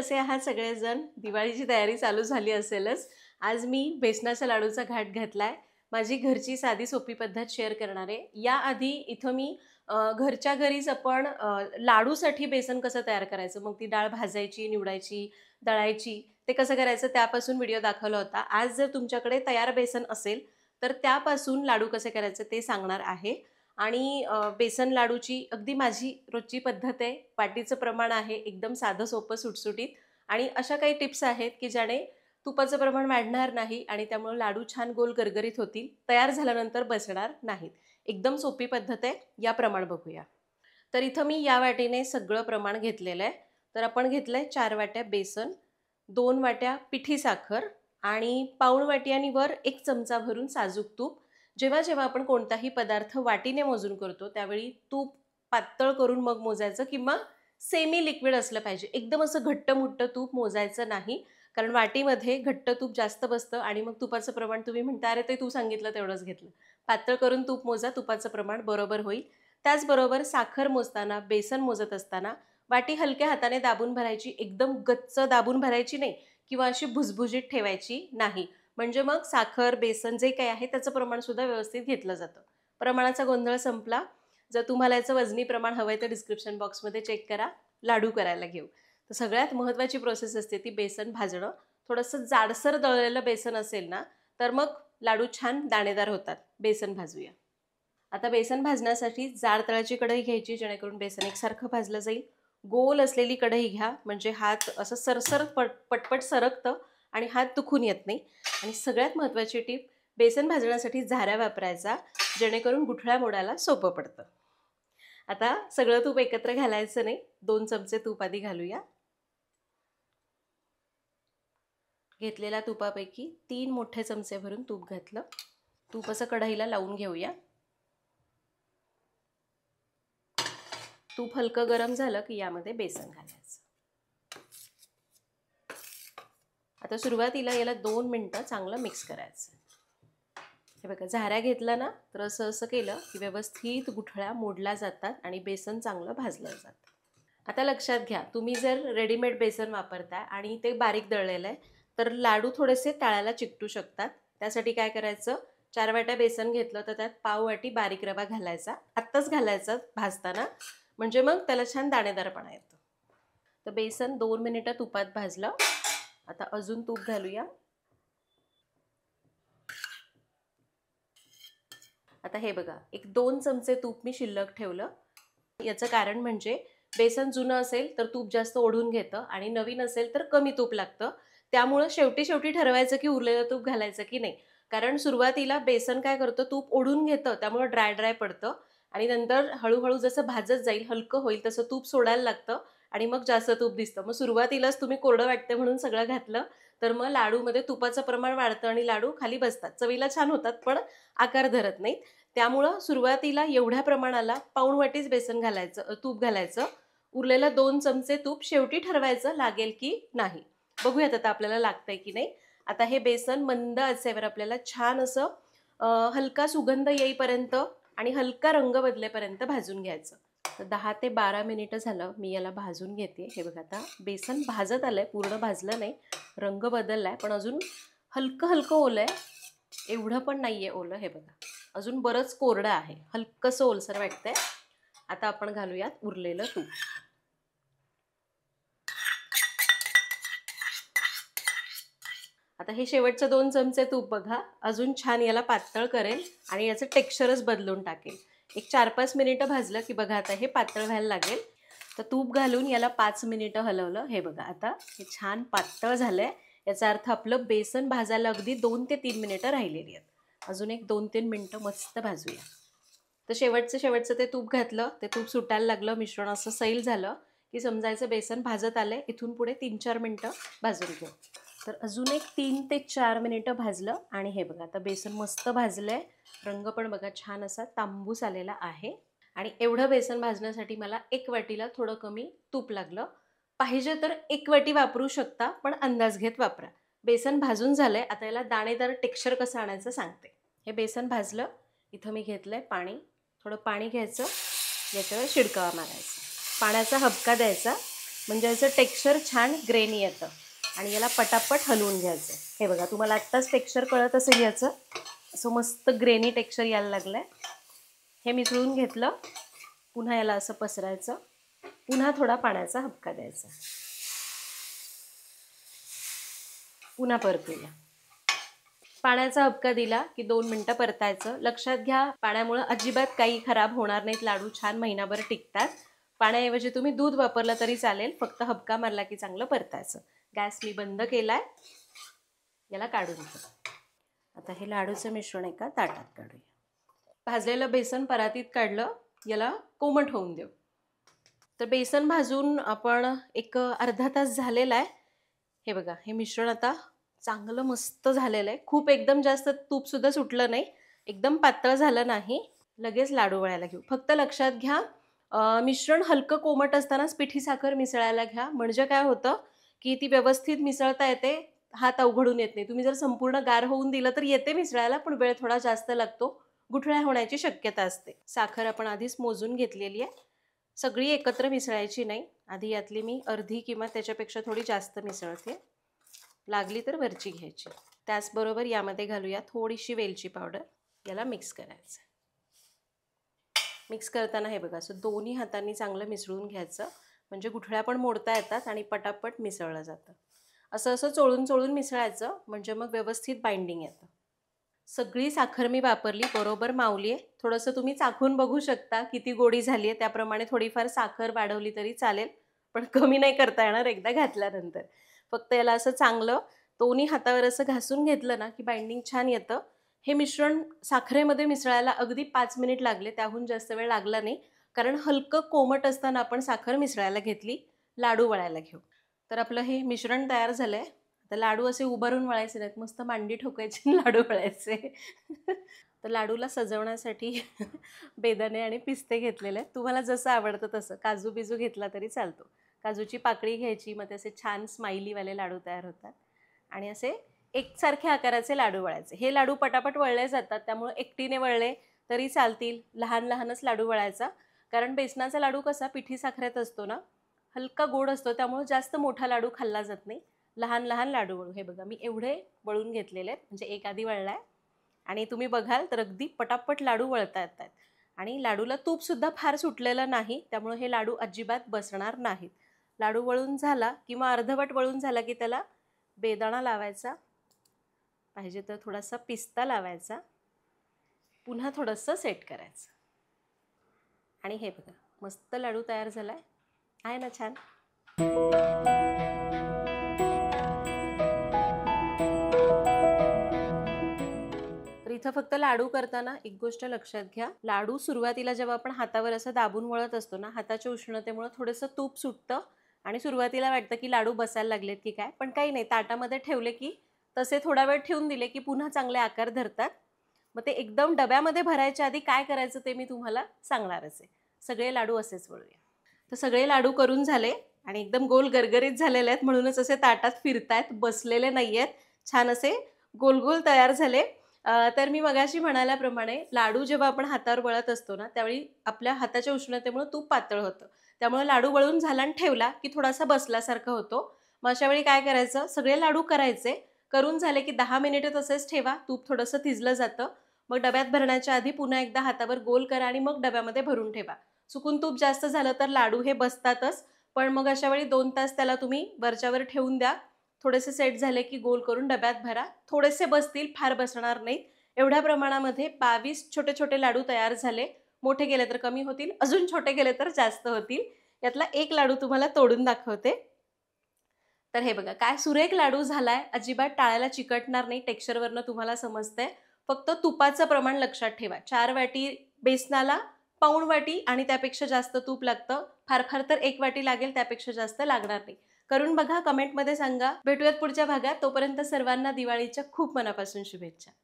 कसे आहात सगळेजण? दिवाळीची तयारी चालू झाली असेलच. आज मी बेसनाच्या लाडूचा घाट घातलाय. माझी घरची साधी सोपी पद्धत शेअर करणार आहे. याआधी इथं मी घरच्या घरीच आपण लाडूसाठी बेसन कसं तयार करायचं, मग ती डाळ भाजायची, निवडायची, दळायची, ते कसं करायचं त्यापासून व्हिडिओ दाखवला होता. आज जर तुमच्याकडे तयार बेसन असेल तर त्यापासून लाडू कसे करायचे ते सांगणार आहे. आणि बेसन लाडूची अगदी माझी रोजची पद्धत आहे. वाटीचं प्रमाण आहे एकदम साधं सोपं सुटसुटीत. आणि अशा काही टिप्स आहेत की ज्याने तुपाचं प्रमाण वाढणार नाही आणि त्यामुळे लाडू छान गोल गरगरीत होतील, तयार झाल्यानंतर बसणार नाहीत. एकदम सोपी पद्धत आहे. या प्रमाण बघूया. तर इथं मी या वाटीने सगळं प्रमाण घेतलेलं आहे. तर आपण घेतलंय 4 वाट्या बेसन, 2 वाट्या पिठी साखर आणि पाऊण वाटी आणि वर 1 चमचा भरून साजूक तूप. जेव्हा जेव्हा आपण कोणताही पदार्थ वाटीने मोजून करतो त्यावेळी तूप पातळ करून मग मोजायचं किंवा सेमी लिक्विड असलं पाहिजे. एकदम असं घट्ट तूप मोजायचं नाही, कारण वाटीमध्ये घट्ट तूप जास्त बसतं आणि मग तुपाचं प्रमाण तुम्ही म्हणता अरे ते तू सांगितलं तेवढंच घेतलं. पातळ करून तूप मोजा, तुपाचं प्रमाण बरोबर होईल. त्याचबरोबर साखर मोजताना, बेसन मोजत असताना वाटी हलक्या हाताने दाबून भरायची, एकदम गच्च दाबून भरायची नाही किंवा अशी भुसभुशीत ठेवायची नाही. म्हणजे मग साखर, बेसन जे काही आहे त्याचं प्रमाणसुद्धा व्यवस्थित घेतलं जातं. प्रमाणाचा गोंधळ संपला. जर तुम्हाला याचं वजनी प्रमाण हवं आहे तर डिस्क्रिप्शन बॉक्समध्ये चेक करा. लाडू करायला घेऊ. तर सगळ्यात महत्त्वाची प्रोसेस असते ती बेसन भाजणं. थोडंसं जाडसर दळलेलं बेसन असेल ना तर मग लाडू छान दाणेदार होतात. बेसन भाजूया. आता बेसन भाजण्यासाठी जाड तळाची कढई घ्यायची जेणेकरून बेसन एकसारखं भाजलं जाईल. गोल असलेली कढई घ्या म्हणजे हात असं सरसर पटपट सरकतं आणि हात दुखून येत नाही. आणि सगळ्यात महत्त्वाची टीप, बेसन भाजण्यासाठी झाऱ्या वापरायचा जेणेकरून गुठळ्या मोडायला सोपं पडतं. आता सगळं तूप एकत्र घालायचं नाही. 2 चमचे तूप आधी घालूया. घेतलेल्या तुपापैकी 3 मोठे चमचे भरून तूप घातलं. तूप असं कढईला लावून घेऊया. तूप हलकं गरम झालं की यामध्ये बेसन घालायचं. आता सुरुवातीला याला 2 मिनिटं चांगलं मिक्स करायचं. हे बघा, झाऱ्या घेतला ना तर असं असं केलं की व्यवस्थित गुठळ्या मोडल्या जातात आणि बेसन चांगलं भाजलं जातं. आता लक्षात घ्या, तुम्ही जर रेडीमेड बेसन वापरताय आणि ते बारीक दळलेलं आहे तर लाडू थोडेसे तळायला चिकटू शकतात. त्यासाठी काय करायचं, 4 वाट्या बेसन घेतलं तर त्यात पाव वाटी बारीक रवा घालायचा. आत्ताच घालायचा भाजताना, म्हणजे मग त्याला छान दाणेदारपणा येतो. तर बेसन 2 मिनिटं तुपात भाजलं. आता अजून तूप घालूया. आता हे बघा, एक 2 चमचे तूप मी शिल्लक ठेवलं. याचं कारण म्हणजे बेसन जुनं असेल तर तूप जास्त ओढून घेतं आणि नवीन असेल तर कमी तूप लागतं. त्यामुळं शेवटी ठरवायचं की उरलेलं तूप घालायचं की नाही. कारण सुरुवातीला बेसन काय करतं, तूप ओढून घेतं, त्यामुळं ड्राय पडतं आणि नंतर हळूहळू जसं भाजत जाईल, हलकं होईल तसं तूप सोडायला लागतं आणि मग जास्त तूप दिसतं. मग सुरुवातीलाच तुम्ही कोरडं वाटतं म्हणून सगळं घातलं तर मग लाडूमध्ये तुपाचं प्रमाण वाढतं आणि लाडू खाली बसतात. चवीला छान होतात पण आकार धरत नाहीत. त्यामुळं सुरुवातीला एवढ्या प्रमाणाला पाऊण वाटीच बेसन घालायचं, तूप घालायचं. उरलेलं 2 चमचे तूप शेवटी ठरवायचं लागेल की नाही. बघूयात आता आपल्याला लागतंय की नाही. आता हे बेसन मंद आचेवर आपल्याला छान असं हलका सुगंध येईपर्यंत आणि हलका रंग बदलेपर्यंत भाजून घ्यायचं. तर 10 ते 12 मिनिटं झालं मी याला भाजून घेते. हे बघा, आता बेसन भाजत आलंय, पूर्ण भाजलं नाही, रंग बदललाय पण अजून हलकं ओलं आहे. एवढं पण नाहीये ओलं. हे बघा, अजून बरंच कोरडं आहे, हलकंसं ओलसर वाटतंय. आता आपण घालूयात उरलेलं तूप. आता हे शेवटचं 2 चमचे तूप बघा, अजून छान याला पातळ करेल आणि याचं टेक्स्चरच बदलून टाकेल. एक 4-5 मिनिटं भाजलं की बघा आता हे पातळ व्हायला लागेल. तर तूप घालून याला 5 मिनिटं हलवलं. हे बघा, आता हे छान पातळ झालंय. याचा अर्थ आपलं बेसन भाजायला अगदी 2 ते 3 मिनिटं राहिलेली आहेत. अजून एक 2-3 मिनिटं मस्त भाजूया. तर शेवटचं ते तूप घातलं, ते तूप सुटायला लागलं, मिश्रण असं सैल झालं की समजायचं बेसन भाजत आलंय. इथून पुढे 3-4 मिनिटं भाजून घेऊ. तर अजून एक 3 ते 4 मिनिटं भाजलं आणि हे बघा, आता बेसन मस्त भाजलंय. रंग पण बघा छान असा तांबूस आलेला आहे. आणि एवढं बेसन भाजण्यासाठी मला 1 वाटीला थोडं कमी तूप लागलं. पाहिजे तर 1 वाटी वापरू शकता, पण अंदाज घेत वापरा. बेसन भाजून झालंय. आता याला दाणेदार टेक्स्चर कसं आणायचं सांगते. हे बेसन भाजलं. इथं मी घेतलंय पाणी. थोडं पाणी घ्यायचं, याच्यावर शिडकावा मारायचा, पाण्याचा हबका द्यायचा म्हणजे असं टेक्स्चर छान ग्रेनी येतं आणि याला पटापट हलवून घ्यायचं. हे बघा, तुम्हाला आत्ताच टेक्स्चर कळत असेल याचं. असं मस्त ग्रेनी टेक्स्चर यायला लागलं आहे. हे मिसळून घेतलं. पुन्हा याला असं पसरायचं. पुन्हा थोडा पाण्याचा हबका द्यायचा. पुन्हा परतूया. पाण्याचा हबका दिला की 2 मिनटं परतायचं. लक्षात घ्या, पाण्यामुळे अजिबात काही खराब होणार नाहीत. लाडू छान महिनाभर टिकतात. पाण्याऐवजी तुम्ही दूध वापरलं तरी चालेल. फक्त हबका मारला की चांगलं परतायचं. गॅस मी बंद केलाय. याला काढून घेऊ. आता हे लाडूचं मिश्रण एका ताटात काढूया. भाजलेलं बेसन परातीत काढलं. याला कोमट होऊन देऊ. तर बेसन भाजून आपण एक अर्धा तास झालेला आहे. हे बघा, हे मिश्रण आता चांगलं मस्त झालेलं आहे. खूप एकदम जास्त तूपसुद्धा सुटलं नाही, एकदम पातळ झालं नाही. लगेच लाडू वळायला घेऊ. फक्त लक्षात घ्या, मिश्रण हलकं कोमट असतानाच पिठी साखर मिसळायला घ्या. म्हणजे काय होतं की ती व्यवस्थित मिसळता येते, हात अवघडून येत नाही. तुम्ही जर संपूर्ण गार होऊन दिलं तर येते मिसळायला, पण वेळ थोडा जास्त लागतो, गुठळ्या होण्याची शक्यता असते. साखर आपण आधीच मोजून घेतलेली आहे. सगळी एकत्र मिसळायची नाही. आधी यातली मी अर्धी किंवा त्याच्यापेक्षा थोडी जास्त मिसळते. लागली तर वरची घ्यायची. त्याचबरोबर यामध्ये घालूया थोडीशी वेलची पावडर. याला मिक्स करायचं. मिक्स करताना हे बघा, असं दोन्ही हातांनी चांगलं मिसळून घ्यायचं. म्हणजे गुठळ्या पण मोडता येतात आणि पटापट मिसळलं जातं. असं असं चोळून चोळून मिसळायचं, म्हणजे मग व्यवस्थित बाइंडिंग येतं. सगळी साखर मी वापरली, बरोबर मावली आहे. थोडंसं तुम्ही चाखून बघू शकता किती गोडी झाली आहे. त्याप्रमाणे थोडीफार साखर वाढवली तरी चालेल, पण कमी नाही करता येणार एकदा घातल्यानंतर. फक्त याला असं चांगलं दोन्ही हातावर असं घासून घेतलं ना की बाइंडिंग छान येतं. हे मिश्रण साखरेमध्ये मिसळायला अगदी 5 मिनिट लागले, त्याहून जास्त वेळ लागला नाही. कारण हलकं कोमट असताना आपण साखर मिसळायला घेतली. लाडू वळायला घेऊ. तर आपलं हे मिश्रण तयार झालं आहे. आता लाडू असे उभारून वळायचे नाहीत, मस्त मांडी ठोकायची लाडू वळायचे. तर लाडूला सजवण्यासाठी बेदाणे आणि पिस्ते घेतलेले आहेत. तुम्हाला जसं आवडतं तसं काजू बिजू घेतला तरी चालतो. काजूची पाकळी घ्यायची, मग ते असे छान स्माइलीवाले लाडू तयार होतात. आणि असे एकसारख्या आकाराचे लाडू वळायचे. हे लाडू पटापट वळले जातात, त्यामुळे एकटीने वळले तरी चालतील. लहान लहानच लाडू वळायचा. कारण बेसनाचा लाडू कसा पिठी साखरेत असतो ना, हलका गोड असतो, त्यामुळे जास्त मोठा लाडू खाल्ला जात नाही. लहान लहान लाडू वळू. हे बघा, मी एवढे वळून घेतलेले आहेत. म्हणजे एक आधी वळलाय आणि तुम्ही बघाल तर अगदी पटापट लाडू वळता येतात. आणि लाडूला तूपसुद्धा फार सुटलेलं नाही, त्यामुळे हे लाडू अजिबात बसणार नाहीत. लाडू वळून झाला किंवा अर्धवट वळून झाला की त्याला बेदाणा लावायचा, पाहिजे तर थोडासा पिस्ता लावायचा, पुन्हा थोडंसं सेट करायचं. आणि हे बघा, मस्त लाडू तयार झालाय. आहे ना छान? तर इथं फक्त लाडू करताना एक गोष्ट लक्षात घ्या. लाडू सुरुवातीला जेव्हा आपण हातावर असं दाबून वळत असतो ना, हाताच्या उष्णतेमुळे थोडंसं तूप सुटतं आणि सुरुवातीला वाटतं की लाडू बसायला लागलेत की काय, पण काही नाही. ताटामध्ये ठेवले की तसे थोडा वेळ ठेवून दिले की पुन्हा चांगले आकार धरतात. मग ते एकदम डब्यामध्ये भरायच्या आधी काय करायचं ते मी तुम्हाला सांगणारच आहे. सगळे लाडू असेच वळूया. तर सगळे लाडू करून झाले आणि एकदम गोल गरगरीत झालेले आहेत, म्हणूनच असे ताटात फिरतायत, बसलेले नाही आहेत. छान असे गोल गोल तयार झाले. तर मी मगाशी म्हणाल्याप्रमाणे लाडू जेव्हा आपण हातावर वळत असतो ना, त्यावेळी आपल्या हाताच्या उष्णतेमुळे तूप पातळ होतं. त्यामुळे लाडू वळून झाला आणि ठेवला की थोडासा बसल्यासारखा होतो. मग अशा वेळी काय करायचं, सगळे लाडू करायचे. करून झाले की 10 मिनिटं तसेच ठेवा. तूप थोडंसं थिजलं जातं. मग डब्यात भरण्याच्या आधी पुन्हा एकदा हातावर गोल करा आणि मग डब्यामध्ये भरून ठेवा. चुकून तूप जास्त झालं तर लाडू हे बसतातच, पण मग अशा वेळी 2 तास त्याला तुम्ही वरच्यावर ठेवून द्या. थोडेसे सेट झाले की गोल करून डब्यात भरा. थोडेसे बसतील, फार बसणार नाहीत. एवढ्या प्रमाणामध्ये 22 छोटे छोटे लाडू तयार झाले. मोठे गेले तर कमी होतील, अजून छोटे गेले तर जास्त होतील. यातला एक लाडू तुम्हाला तोडून दाखवते. तर हे बघा, काय सुरेख लाडू झालाय. अजिबात टाळ्याला चिकटणार नाही. टेक्स्चरवरनं तुम्हाला समजतंय. फक्त तुपाचं प्रमाण लक्षात ठेवा. 4 वाटी बेसनाला पाऊण वाटी आणि त्यापेक्षा जास्त तूप लागतं. फार फार तर 1 वाटी लागेल, त्यापेक्षा जास्त लागणार नाही. करून बघा, कमेंटमध्ये सांगा. भेटूयात पुढच्या भागात. तोपर्यंत सर्वांना दिवाळीच्या खूप मनापासून शुभेच्छा.